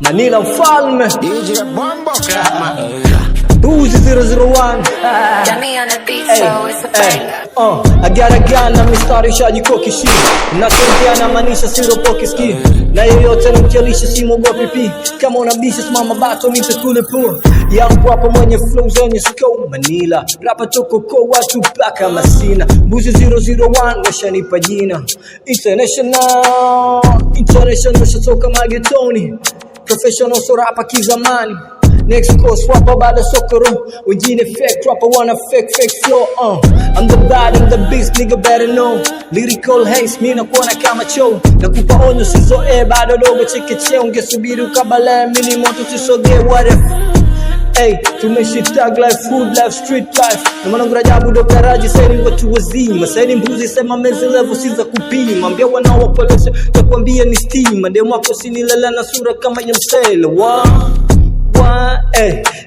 Manila mfalme DJ Bombo Clap. Boozy 001. Got me on the beat, so it's a banger. Agaragana mistari shajikoki shi natembea na manisha siropoki ski na yeyote nimkelisha simogopi pi kama unabisha simama bato nipe kule po yangu hapa mwenye flow zenye scope Manila rapa toko kwa watu paka masina Boozy 001 washanipa jina International shatoka magetoni Professional so rapa kizamani Next course rapper bada sokoro wengine fake rapper wanna fake flow I'm the bad and the beast nigga better know lyrical haste mina kuona kama show nakupa onyo sizoe bado dogo chekechea ungesubiri ukabala mini moto sisoge what if hey tumeshitag life food life street life na mwanangu Rajabu Dr. Raji seni watu wazima seni mbuzi sema mezi level si za kupima ambia wanao polisi takwambia ni steam ndio mwako sinilala na sura kama ya msela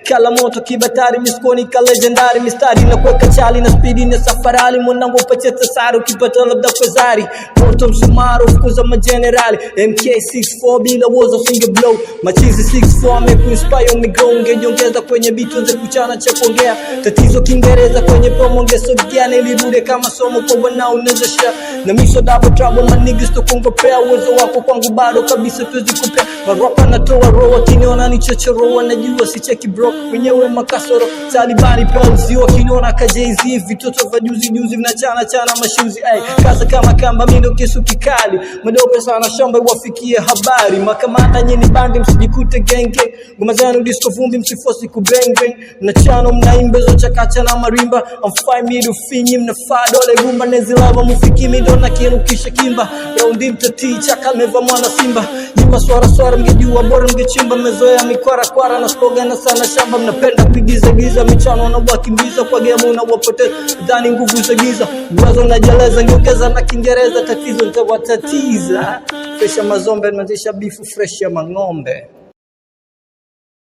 kala moto kibatari miskoni ka legendary mistari na kuweka chali na speedi na safarali mwanangu upache tasari ukipata labda kwezari moto msumaro fukuza majenerali MK64 bila wozo singe blow machizi 64 amekuinspire migonge jongeza kwenye bitu nze kuchana cha kuongea tatizo Kiingereza kwenye promo ungesogea nilirude kama somo kwa wanao unaweza share na miso double trouble my niggas to kongopea uwezo wako kwangu bado kabisa tuwezi kupea marapa natoa roho kiniona ni chochoro wanajua si cheki bro wenyewe makasoro Talibani pelzi wakiniona ka Jay-Z vitoto vya juzi vinachana mashuzi kaza kama kamba mimi ndo kisu kikali madogo sana shamba iwafikie habari makamanda nyeni bandi msijikute genge ngoma zenu disco vumbi msifosi ku bang bang mnachano mnaimbezo chakacha na marimba I'm me to finyi mnafaa dole gumba nezilava mufiki mido na kinukisha kimba raundi mtati chaka meva mwana simba nyuma swara mgejua bora mgechimba mezoea mikwara na slogan na sana shamba mnapenda kuigiza giza michano na wakimbiza kwa game unawapoteza dhani nguvu za giza uwezo unajeleza ngekeza na Kiingereza tatizo nitawatatiza fresh ya mazombe nazisha bifu fresh ya mang'ombe